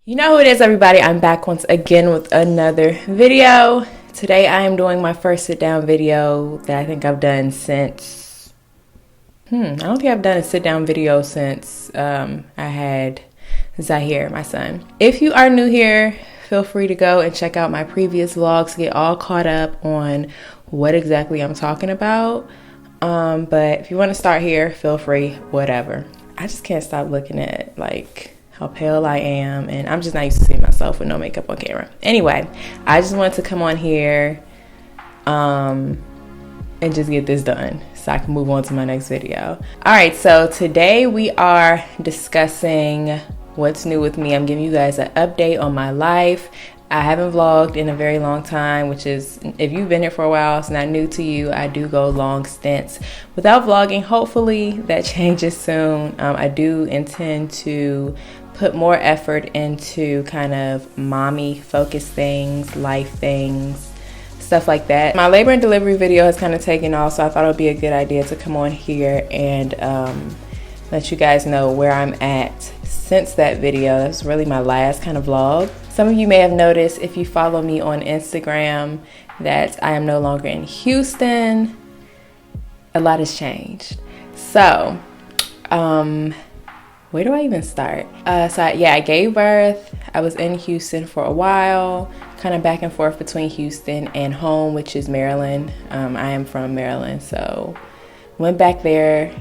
You know who it is, everybody. I'm back once again with another video. Today I am doing my first sit down video that I think I've done since I don't think I've done a sit down video since I had Zahir, my son. If you are new here, feel free to go and check out my previous vlogs to get all caught up on what exactly I'm talking about. But if you want to start here, feel free, whatever. I just can't stop looking at how pale I am, and I'm just not used to seeing myself with no makeup on camera. Anyway, I just wanted to come on here and just get this done so I can move on to my next video. All right, so today we are discussing what's new with me. I'm giving you guys an update on my life. I haven't vlogged in a very long time, which is, if you've been here for a while, it's not new to you. I do go long stints without vlogging. Hopefully that changes soon. I do intend to put more effort into kind of mommy focused things, life things, stuff like that. My labor and delivery video has kind of taken off, so I thought it would be a good idea to come on here and let you guys know where I'm at since that video. That's really my last kind of vlog. Some of you may have noticed, if you follow me on Instagram, that I am no longer in Houston. A lot has changed. So, where do I even start? I gave birth. I was in Houston for a while, kind of back and forth between Houston and home, which is Maryland. I am from Maryland, so went back there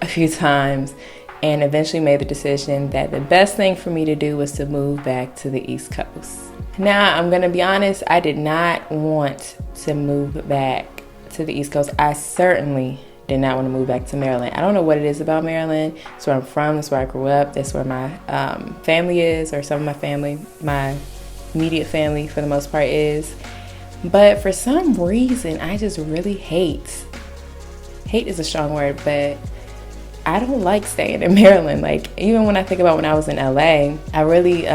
a few times and eventually made the decision that the best thing for me to do was to move back to the East Coast. Now, I'm gonna be honest, I did not want to move back to the East Coast. I certainly did not want to move back to Maryland. I don't know what it is about Maryland. That's where I'm from, that's where I grew up, that's where my family is, or some of my family, my immediate family for the most part is. But for some reason, I just really hate is a strong word, but I don't like staying in Maryland. Like, even when I think about when I was in LA, I really,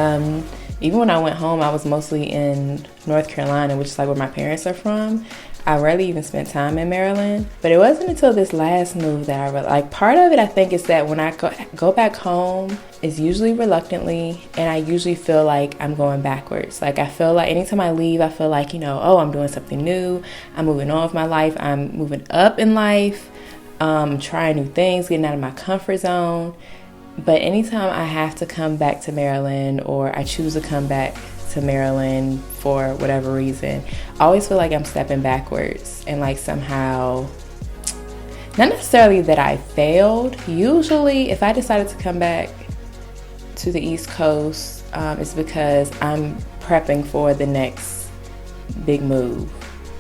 even when I went home, I was mostly in North Carolina, which is like where my parents are from. I rarely even spent time in Maryland. But it wasn't until this last move that I really, like, part of it I think is that when I go back home, it's usually reluctantly, and I usually feel like I'm going backwards. Like, I feel like anytime I leave, I feel like, oh, I'm doing something new. I'm moving on with my life. I'm moving up in life. Trying new things, getting out of my comfort zone. But anytime I have to come back to Maryland, or I choose to come back to Maryland for whatever reason, I always feel like I'm stepping backwards, and like somehow, not necessarily that I failed. Usually if I decided to come back to the East Coast, it's because I'm prepping for the next big move.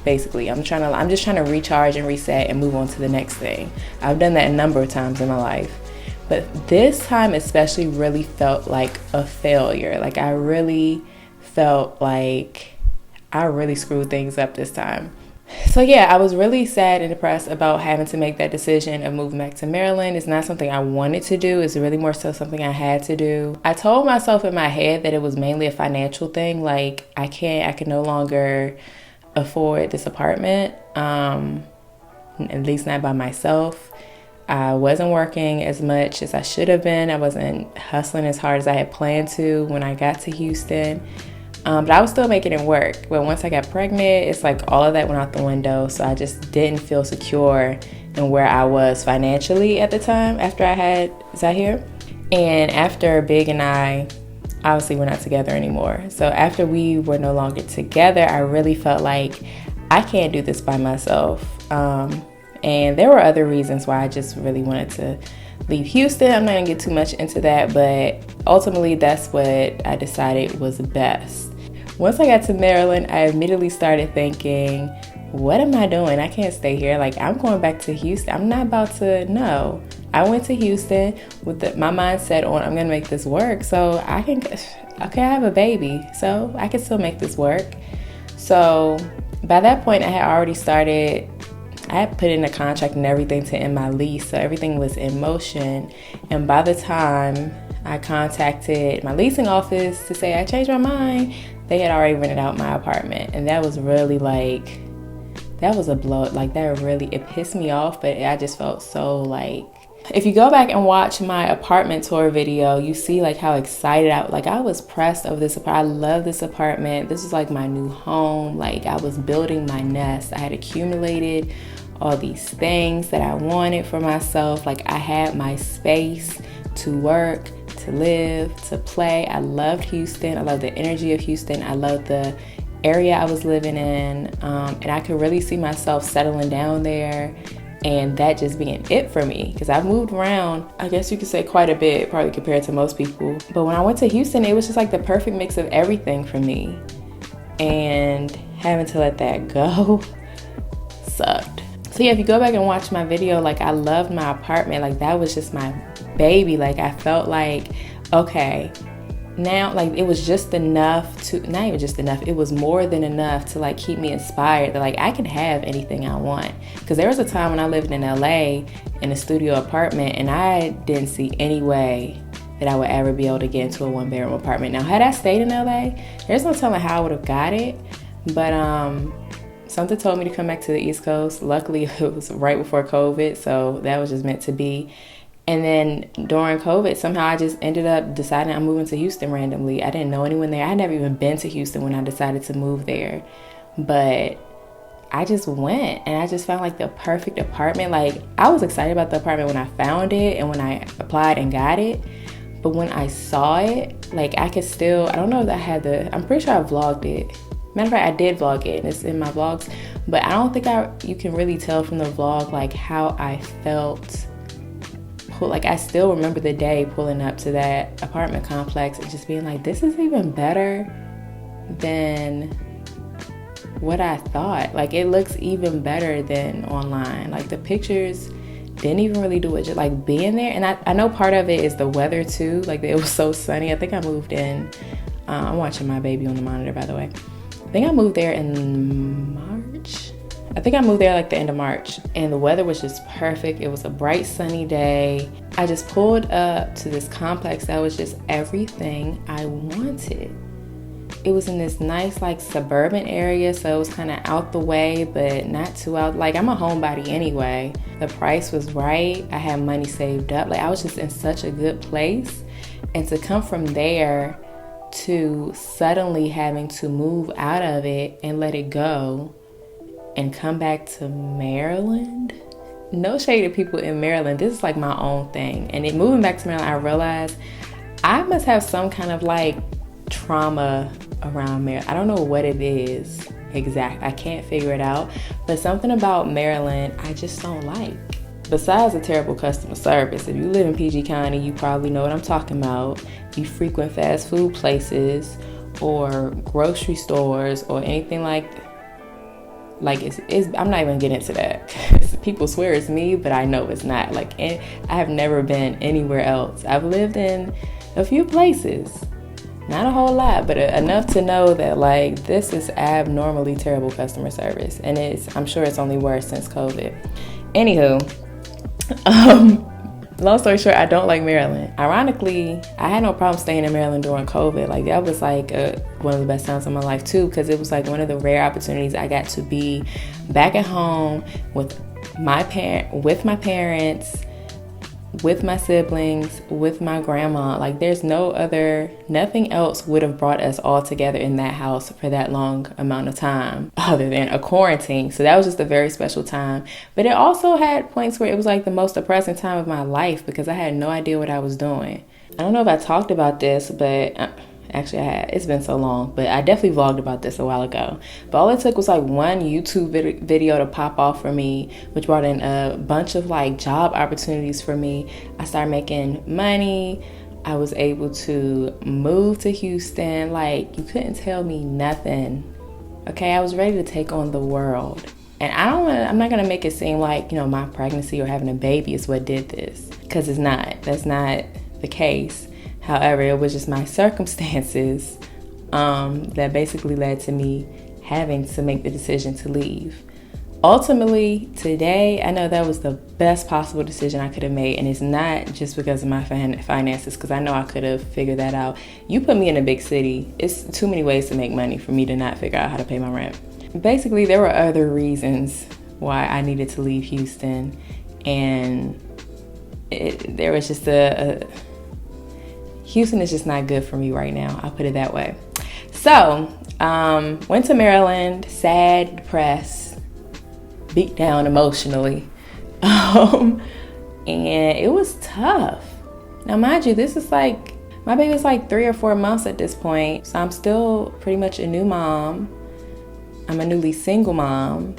Basically, I'm just trying to recharge and reset and move on to the next thing. I've done that a number of times in my life, but this time especially really felt like a failure. Like, I really felt like I really screwed things up this time. So yeah, I was really sad and depressed about having to make that decision of moving back to Maryland. It's not something I wanted to do. It's really more so something I had to do. I told myself in my head that it was mainly a financial thing. Like, I can no longer afford this apartment, at least not by myself. I wasn't working as much as I should have been. I wasn't hustling as hard as I had planned to when I got to Houston, but I was still making it work. But once I got pregnant, it's like all of that went out the window, so I just didn't feel secure in where I was financially at the time after I had Zahir. And after Big and I, obviously we're not together anymore. So after we were no longer together, I really felt like I can't do this by myself. And there were other reasons why I just really wanted to leave Houston. I'm not gonna get too much into that, but ultimately that's what I decided was best. Once I got to Maryland, I immediately started thinking, what am I doing? I can't stay here. Like, I'm going back to Houston. I'm not about to, no. I went to Houston with my mindset on, I'm gonna make this work. So I have a baby, so I can still make this work. So by that point, I had put in a contract and everything to end my lease. So everything was in motion. And by the time I contacted my leasing office to say I changed my mind, they had already rented out my apartment. And that was really that was a blow. Like, that really, it pissed me off, but I just felt so like If you go back and watch my apartment tour video, you see like how excited I was pressed over this apartment. I love this apartment. This is like my new home. Like I was building my nest. I had accumulated all these things that I wanted for myself. Like I had my space to work, to live, to play. I loved Houston. I loved the energy of Houston. I loved the area I was living in. And I could really see myself settling down there. And that just being it for me, because I've moved around, I guess you could say quite a bit, probably compared to most people. But when I went to Houston, it was just like the perfect mix of everything for me. And having to let that go sucked. So yeah, if you go back and watch my video, like I loved my apartment. Like that was just my baby. Like I felt like, okay, now like it was just enough to, not even just enough, it was more than enough to like keep me inspired that like I can have anything I want. Because there was a time when I lived in LA in a studio apartment and I didn't see any way that I would ever be able to get into a 1-bedroom apartment. Now had I stayed in LA, there's no telling how I would have got it, but something told me to come back to the East Coast. Luckily it was right before COVID, so that was just meant to be. And then during COVID, somehow I just ended up deciding I'm moving to Houston randomly. I didn't know anyone there. I had never even been to Houston when I decided to move there. But I just went and I just found like the perfect apartment. Like I was excited about the apartment when I found it and when I applied and got it. But when I saw it, like I could still, I don't know if I had I'm pretty sure I vlogged it. Matter of fact, I did vlog it and it's in my vlogs. But I don't think you can really tell from the vlog like how I felt. Like I still remember the day pulling up to that apartment complex and just being like, this is even better than what I thought. Like it looks even better than online. Like the pictures didn't even really do it, just like being there. And I know part of it is the weather too. Like it was so sunny. I think I moved in, I'm watching my baby on the monitor by the way. I think I moved there in March. I think I moved there like the end of March and the weather was just perfect. It was a bright sunny day. I just pulled up to this complex that was just everything I wanted. It was in this nice like suburban area, so it was kind of out the way but not too out. Like I'm a homebody anyway. The price was right. I had money saved up. Like I was just in such a good place. And to come from there to suddenly having to move out of it and let it go and come back to Maryland. No shade to people in Maryland. This is like my own thing. And then moving back to Maryland, I realized I must have some kind of like trauma around Maryland. I don't know what it is exact. I can't figure it out. But something about Maryland I just don't like. Besides the terrible customer service, if you live in PG County, you probably know what I'm talking about. You frequent fast food places or grocery stores or anything like it's I'm not even getting into that. People swear it's me, but I know it's not. Like I have never been anywhere else. I've lived in a few places, not a whole lot, but enough to know that like this is abnormally terrible customer service, and I'm sure it's only worse since COVID. Anywho, long story short, I don't like Maryland. Ironically, I had no problem staying in Maryland during COVID. Like that was like one of the best times of my life too, because it was like one of the rare opportunities I got to be back at home with my parents, with my siblings, with my grandma. Like there's nothing else would have brought us all together in that house for that long amount of time other than a quarantine. So that was just a very special time. But it also had points where it was like the most depressing time of my life because I had no idea what I was doing. I don't know if I talked about this, but actually I had. It's been so long, but I definitely vlogged about this a while ago. But all it took was like one YouTube video to pop off for me, which brought in a bunch of like job opportunities for me. I started making money. I was able to move to Houston. Like you couldn't tell me nothing. Okay, I was ready to take on the world. And I'm not gonna make it seem like, my pregnancy or having a baby is what did this, because it's not. That's not the case. However, it was just my circumstances that basically led to me having to make the decision to leave. Ultimately, today, I know that was the best possible decision I could have made, and it's not just because of my finances, because I know I could have figured that out. You put me in a big city, it's too many ways to make money for me to not figure out how to pay my rent. Basically, there were other reasons why I needed to leave Houston, and there was just Houston is just not good for me right now. I'll put it that way. So, went to Maryland, sad, depressed, beat down emotionally. And it was tough. Now, mind you, this is like, my baby's like 3 or 4 months at this point. So I'm still pretty much a new mom. I'm a newly single mom.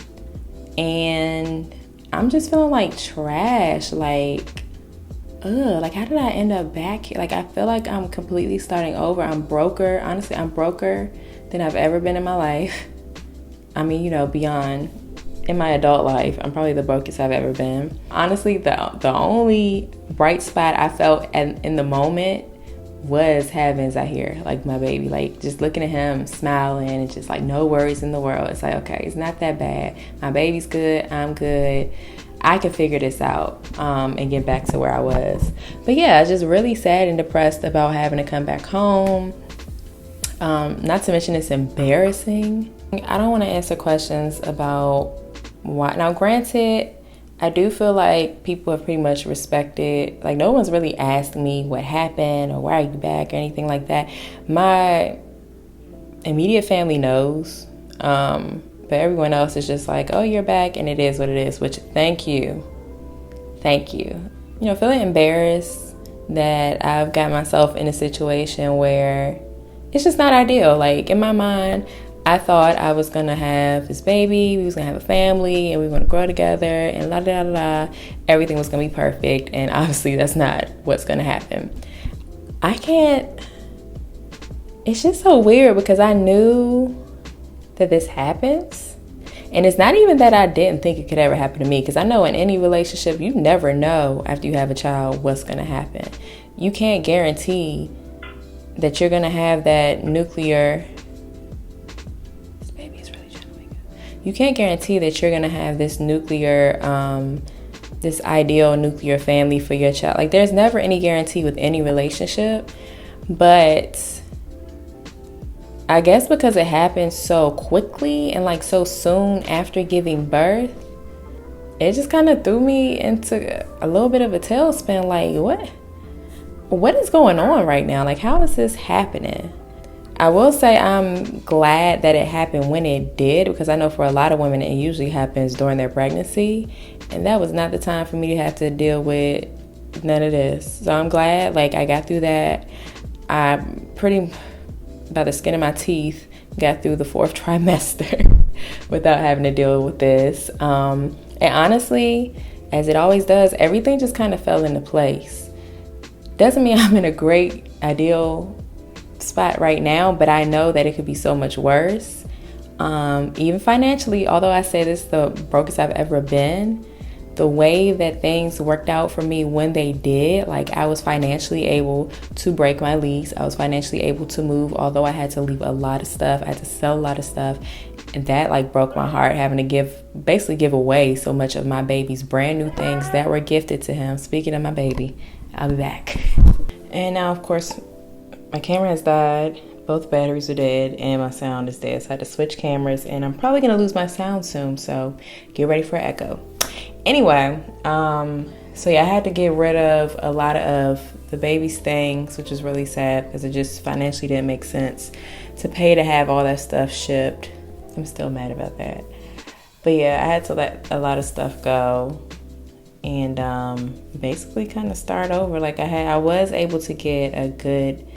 And I'm just feeling like trash. Like, like how did I end up back here? Like, I feel like I'm completely starting over. I'm broker. Honestly, I'm broker than I've ever been in my life. I mean, you know, beyond in my adult life, I'm probably the brokest I've ever been. Honestly, the only bright spot I felt in the moment was having Zahir, like my baby, like just looking at him, smiling, and just like no worries in the world. It's like, okay, it's not that bad. My baby's good, I'm good. I can figure this out and get back to where I was. But yeah, I was just really sad and depressed about having to come back home. Not to mention it's embarrassing. I don't want to answer questions about why. Now, granted, I do feel like people have pretty much respected, like no one's really asked me what happened or why are you back or anything like that. My immediate family knows, but everyone else is just like, oh, you're back, and it is what it is, which thank you. You know, feeling embarrassed that I've got myself in a situation where it's just not ideal. Like in my mind, I thought I was gonna have this baby, we was gonna have a family, and we were gonna grow together, and la da da da. Everything was gonna be perfect, and obviously that's not what's gonna happen. It's just so weird because I knew that this happens, and it's not even that I didn't think it could ever happen to me, because I know in any relationship, you never know after you have a child what's gonna happen. You can't guarantee that you're gonna have that nuclear. You can't guarantee that you're gonna have this this ideal nuclear family for your child. Like there's never any guarantee with any relationship, but I guess because it happened so quickly and like so soon after giving birth, it just kind of threw me into a little bit of a tailspin. Like what is going on right now? Like how is this happening? I will say I'm glad that it happened when it did, because I know for a lot of women it usually happens during their pregnancy, and that was not the time for me to have to deal with none of this. So I'm glad like I got through that. I pretty by the skin of my teeth got through the 4th trimester without having to deal with this. And honestly, as it always does, everything just kind of fell into place. Doesn't mean I'm in a great ideal spot right now, but I know that it could be so much worse. Even financially, although I say this is the brokest I've ever been, the way that things worked out for me when they did, like I was financially able to break my lease. I was financially able to move, although I had to leave a lot of stuff. I had to sell a lot of stuff, and that like broke my heart, having to basically give away so much of my baby's brand new things that were gifted to him. Speaking of my baby, I'll be back. And now, of course, my camera has died, both batteries are dead, and my sound is dead. So I had to switch cameras, and I'm probably gonna lose my sound soon, so get ready for echo. Anyway, so yeah, I had to get rid of a lot of the baby's things, which is really sad because it just financially didn't make sense to pay to have all that stuff shipped. I'm still mad about that. But yeah, I had to let a lot of stuff go and basically kind of start over. Like I was able to get a good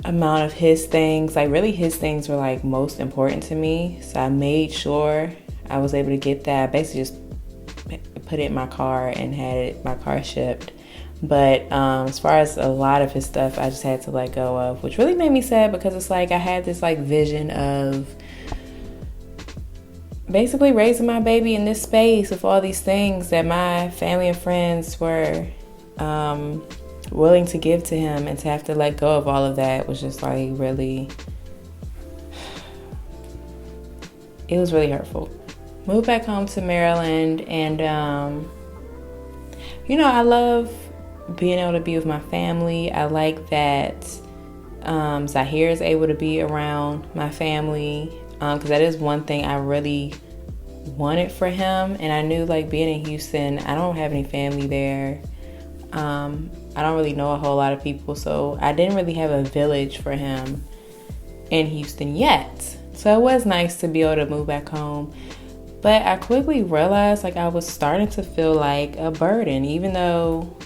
amount of his things. Like really his things were like most important to me, so I made sure I was able to get that. I basically just put it in my car and had my car shipped. But as far as a lot of his stuff, I just had to let go of, which really made me sad because it's like I had this like vision of basically raising my baby in this space with all these things that my family and friends were willing to give to him, and to have to let go of all of that was just like really, it was really hurtful. Moved back home to Maryland, and you know, I love being able to be with my family. I like that Zahir is able to be around my family, because that is one thing I really wanted for him. And I knew like being in Houston, I don't have any family there. I don't really know a whole lot of people, so I didn't really have a village for him in Houston yet. So it was nice to be able to move back home. But I quickly realized like I was starting to feel like a burden, even though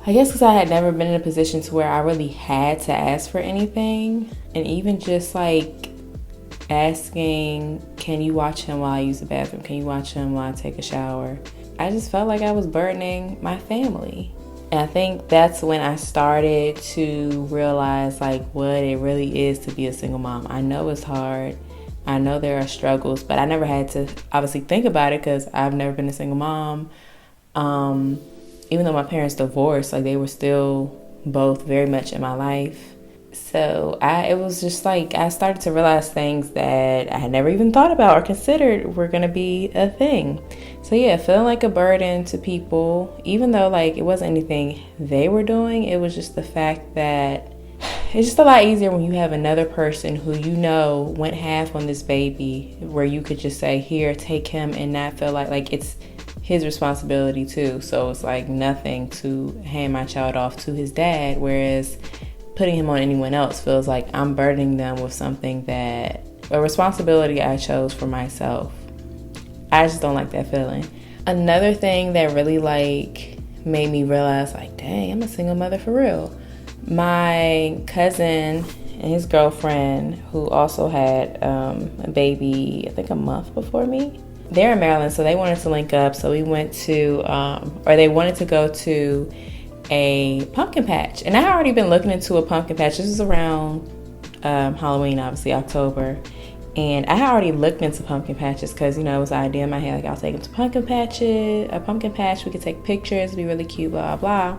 I guess because I had never been in a position to where I really had to ask for anything. And even just like asking, can you watch him while I use the bathroom? Can you watch him while I take a shower? I just felt like I was burdening my family. And I think that's when I started to realize like what it really is to be a single mom. I know it's hard. I know there are struggles, but I never had to obviously think about it because I've never been a single mom. Even though my parents divorced, like they were still both very much in my life. So it was just like I started to realize things that I had never even thought about or considered were going to be a thing. So yeah, feeling like a burden to people, even though like it wasn't anything they were doing, it was just the fact that it's just a lot easier when you have another person who you know went half on this baby, where you could just say, here, take him, and not feel like it's his responsibility too. So it's like nothing to hand my child off to his dad, whereas putting him on anyone else feels like I'm burdening them with something that, a responsibility I chose for myself. I just don't like that feeling. Another thing that really like made me realize like, dang, I'm a single mother for real. My cousin and his girlfriend, who also had a baby, I think a month before me, they're in Maryland, so they wanted to link up. So we went to, they wanted to go to a pumpkin patch. And I had already been looking into a pumpkin patch. This was around Halloween, obviously, October. And I had already looked into pumpkin patches because, you know, it was the idea in my head, like I'll take them to a pumpkin patch. We could take pictures, it'd be really cute, blah, blah.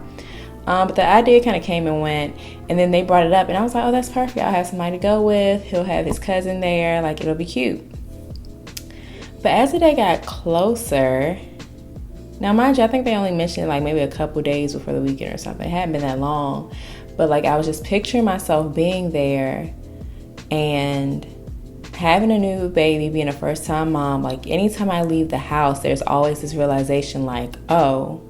But the idea kind of came and went, and then they brought it up, and I was like, oh, that's perfect. I'll have somebody to go with. He'll have his cousin there. Like, it'll be cute. But as the day got closer, now mind you, I think they only mentioned like maybe a couple days before the weekend or something. It hadn't been that long. But like I was just picturing myself being there and having a new baby, being a first-time mom. Like anytime I leave the house, there's always this realization like, oh,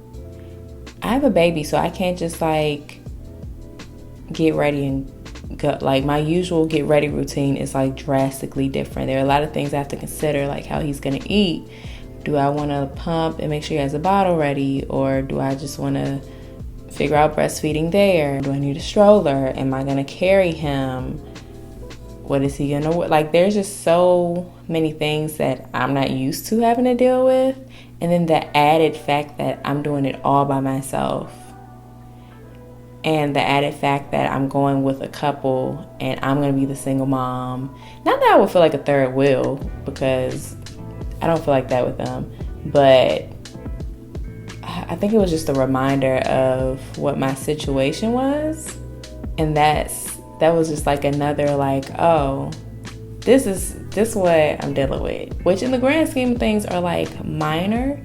I have a baby, so I can't just like get ready and go. Like my usual get ready routine is like drastically different. There are a lot of things I have to consider, like how he's gonna eat. Do I want to pump and make sure he has a bottle ready, or do I just want to figure out breastfeeding there? Do I need a stroller? Am I gonna carry him? What is he gonna like? There's just so many things that I'm not used to having to deal with. And then the added fact that I'm doing it all by myself. And the added fact that I'm going with a couple and I'm going to be the single mom. Not that I would feel like a third wheel, because I don't feel like that with them. But I think it was just a reminder of what my situation was. And that was just like another like, oh, this is what I'm dealing with, which in the grand scheme of things are like minor,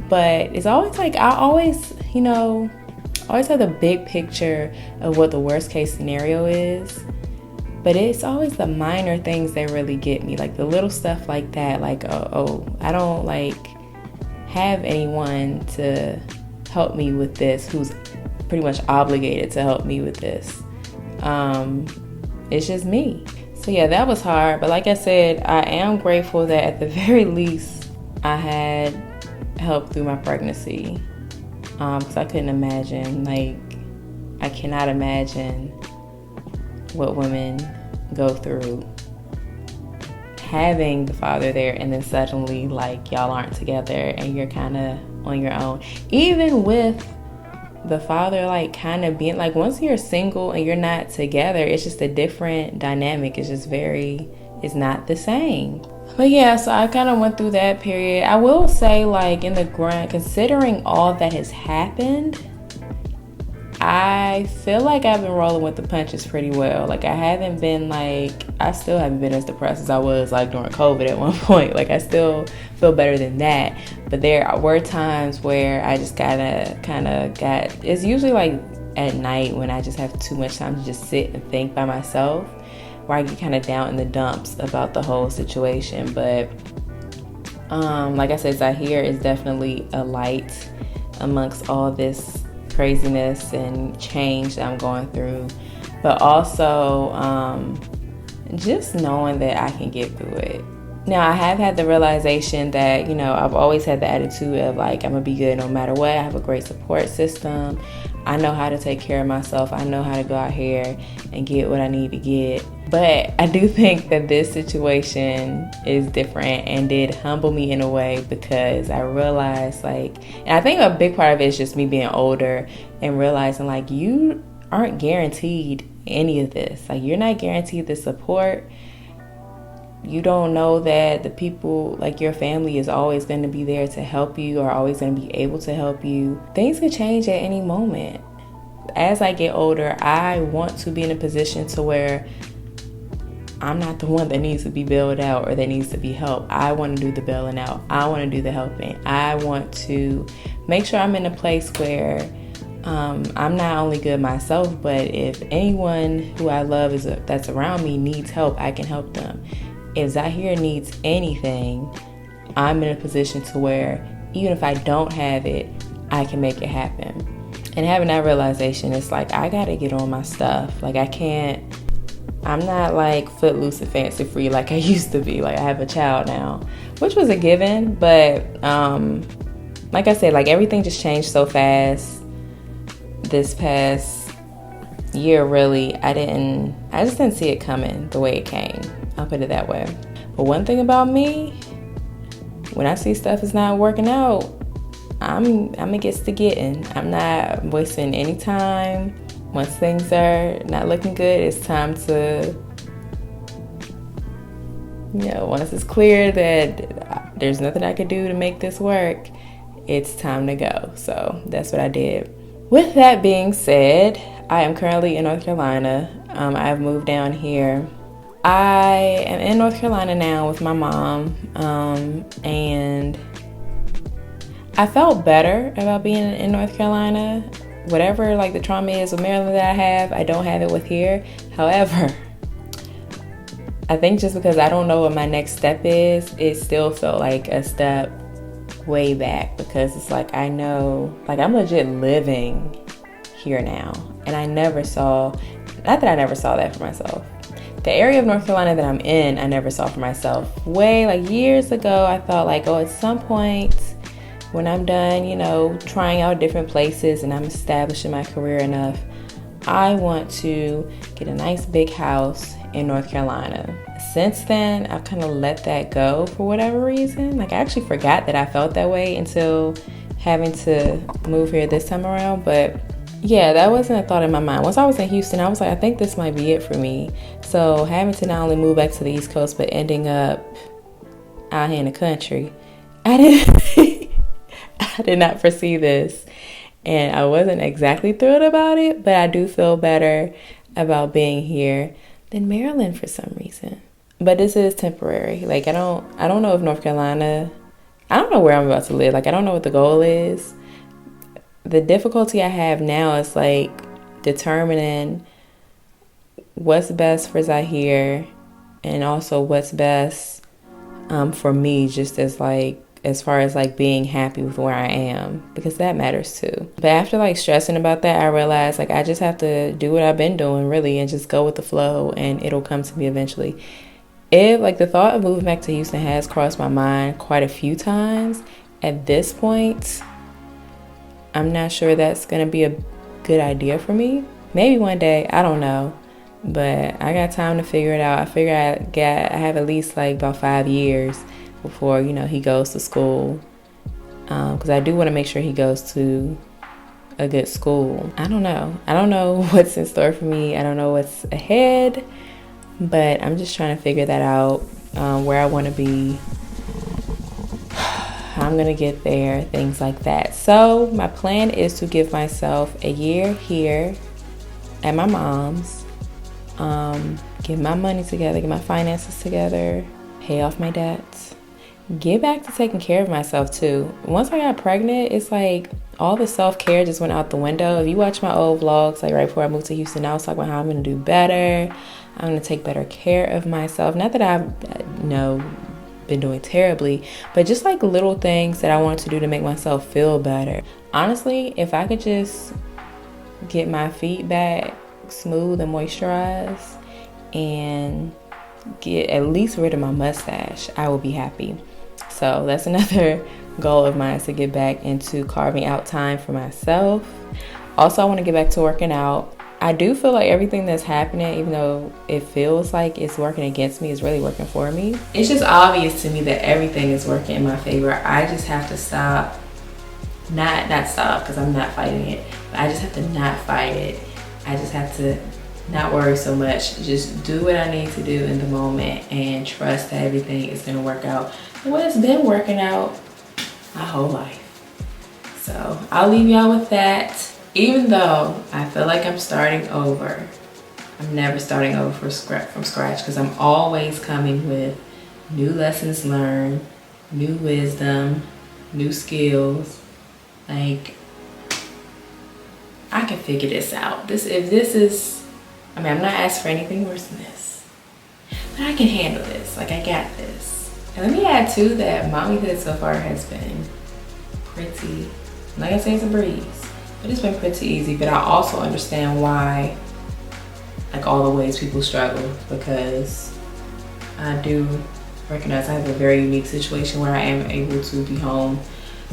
but it's always like I always have the big picture of what the worst case scenario is, but it's always the minor things that really get me, like the little stuff like that, like oh I don't like have anyone to help me with this who's pretty much obligated to help me with this. It's just me. So yeah, that was hard. But like I said, I am grateful that at the very least I had help through my pregnancy. Because I couldn't imagine, I cannot imagine what women go through having the father there and then suddenly like y'all aren't together and you're kind of on your own. Even with the father like kind of being like, once you're single and you're not together, it's just a different dynamic. It's just it's not the same. But yeah, so I kind of went through that period. I will say, like, in the grand, considering all that has happened, I feel like I've been rolling with the punches pretty well. Like, I still haven't been as depressed as I was like during COVID at one point. Like, I still feel better than that. But there were times where I just it's usually like at night when I just have too much time to just sit and think by myself, where I get kind of down in the dumps about the whole situation. But like I said, Zahir is definitely a light amongst all this craziness and change that I'm going through, but also just knowing that I can get through it. Now, I have had the realization that, you know, I've always had the attitude of like, I'm gonna be good no matter what. I have a great support system. I know how to take care of myself. I know how to go out here and get what I need to get. But I do think that this situation is different and did humble me in a way, because I realized like, and I think a big part of it is just me being older and realizing like, you aren't guaranteed any of this. Like, you're not guaranteed the support. You don't know that the people, like your family, is always going to be there to help you or always going to be able to help you. Things could change at any moment. As I get older, I want to be in a position to where I'm not the one that needs to be bailed out or that needs to be helped. I want to do the bailing out. I want to do the helping. I want to make sure I'm in a place where I'm not only good myself, but if anyone who I love that's around me needs help, I can help them. If Zahir needs anything, I'm in a position to where even if I don't have it, I can make it happen. And having that realization, it's like, I gotta get on my stuff. Like, I'm not like footloose and fancy free like I used to be. Like, I have a child now, which was a given, but like I said, like everything just changed so fast this past year. Really, I just didn't see it coming the way it came. I'll put it that way. But one thing about me, when I see stuff is not working out, I'm against the getting. I'm not wasting any time. Once things are not looking good, it's time to, you know, once it's clear that there's nothing I can do to make this work, it's time to go. So that's what I did. With that being said, I am currently in North Carolina. I've moved down here. I am in North Carolina now with my mom, and I felt better about being in North Carolina. Whatever like the trauma is with Maryland that I don't have it with here. However, I think just because I don't know what my next step is, it still felt like a step way back, because it's like, I know, like I'm legit living here now, and not that I never saw that for myself. The area of North Carolina that I'm in, I never saw for myself. Way like years ago, I thought like, oh, at some point when I'm done, you know, trying out different places and I'm establishing my career enough, I want to get a nice big house in North Carolina. Since then, I've kind of let that go for whatever reason. Like, I actually forgot that I felt that way until having to move here this time around. But yeah, that wasn't a thought in my mind. Once I was in Houston, I was like, I think this might be it for me. So having to not only move back to the East Coast, but ending up out here in the country, I did not foresee this. And I wasn't exactly thrilled about it, but I do feel better about being here than Maryland for some reason. But this is temporary. Like, I don't know if North Carolina, I don't know where I'm about to live. Like, I don't know what the goal is. The difficulty I have now is like determining what's best for Zahir and also what's best for me, just as far as like being happy with where I am, because that matters too. But after like stressing about that, I realized like I just have to do what I've been doing really and just go with the flow, and it'll come to me eventually. Like the thought of moving back to Houston has crossed my mind quite a few times. At this point, I'm not sure that's gonna be a good idea for me. Maybe one day, I don't know. But I got time to figure it out. I figure I have at least like about 5 years before, you know, he goes to school. Because I do want to make sure he goes to a good school. I don't know what's in store for me. I don't know what's ahead. But I'm just trying to figure that out, where I want to be, how I'm going to get there, things like that. So my plan is to give myself a year here at my mom's, get my money together, get my finances together, pay off my debts, get back to taking care of myself too. Once I got pregnant, it's like all the self-care just went out the window. If you watch my old vlogs, like right before I moved to Houston, I was talking about how I'm going to do better. I'm going to take better care of myself. Not that I've, been doing terribly, but just like little things that I wanted to do to make myself feel better. Honestly, if I could just get my feet back smooth and moisturized and get at least rid of my mustache, I will be happy. So that's another goal of mine, is to get back into carving out time for myself. Also, I want to get back to working out. I do feel like everything that's happening, even though it feels like it's working against me, is really working for me. It's just obvious to me that everything is working in my favor. I just have to stop, not stop, because I'm not fighting it, but I just have to not fight it. I just have to not worry so much. Just do what I need to do in the moment and trust that everything is going to work out the way it's been working out my whole life. So I'll leave y'all with that. Even though I feel like I'm starting over, I'm never starting over from scratch, because I'm always coming with new lessons learned, new wisdom, new skills. Like, I can figure this out. I'm not asking for anything worse than this, but I can handle this. Like, I got this. And let me add too that mommyhood so far has been pretty, I'm not gonna say it's a breeze, but it's been pretty easy. But I also understand why, like, all the ways people struggle, because I do recognize I have a very unique situation where I am able to be home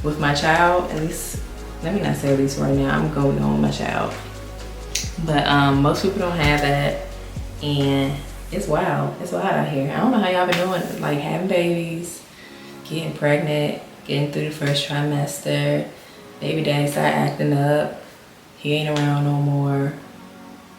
with my child. At least, let me not say at least right now, I'm going to be home with my child. But most people don't have that, and it's wild. It's wild out here. I don't know how y'all been doing, like having babies, getting pregnant, getting through the first trimester, baby daddy start acting up, he ain't around no more,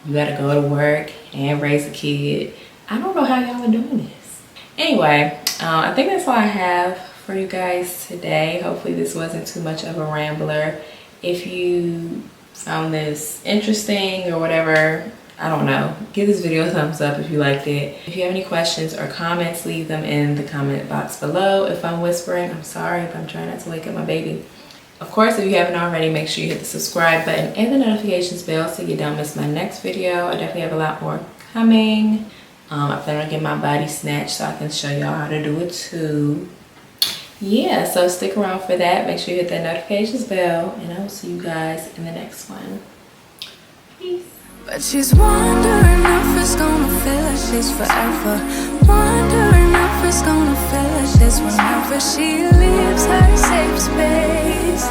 you gotta go to work and raise a kid. I don't know how y'all are doing this. Anyway, I think that's all I have for you guys today. Hopefully this wasn't too much of a rambler. If you found this interesting or whatever, I don't know, give this video a thumbs up if you liked it. If you have any questions or comments, leave them in the comment box below. If I'm whispering, I'm sorry, but I'm trying not to wake up my baby. Of course, if you haven't already, make sure you hit the subscribe button and the notifications bell so you don't miss my next video. I definitely have a lot more coming. I plan on getting my body snatched so I can show y'all how to do it too. Yeah, so stick around for that. Make sure you hit that notifications bell, and I will see you guys in the next one. Peace. But she's wondering if it's gonna feel like she's forever. Wondering if it's gonna feel like she's whenever she leaves her safe space.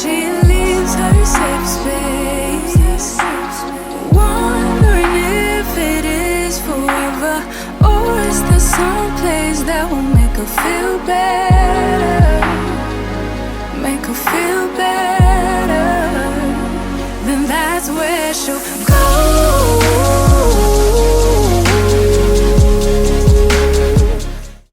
She leaves her safe space. Wondering if it is forever, or is there some place that will make her feel better? Make her feel better. Then that's where she'll go.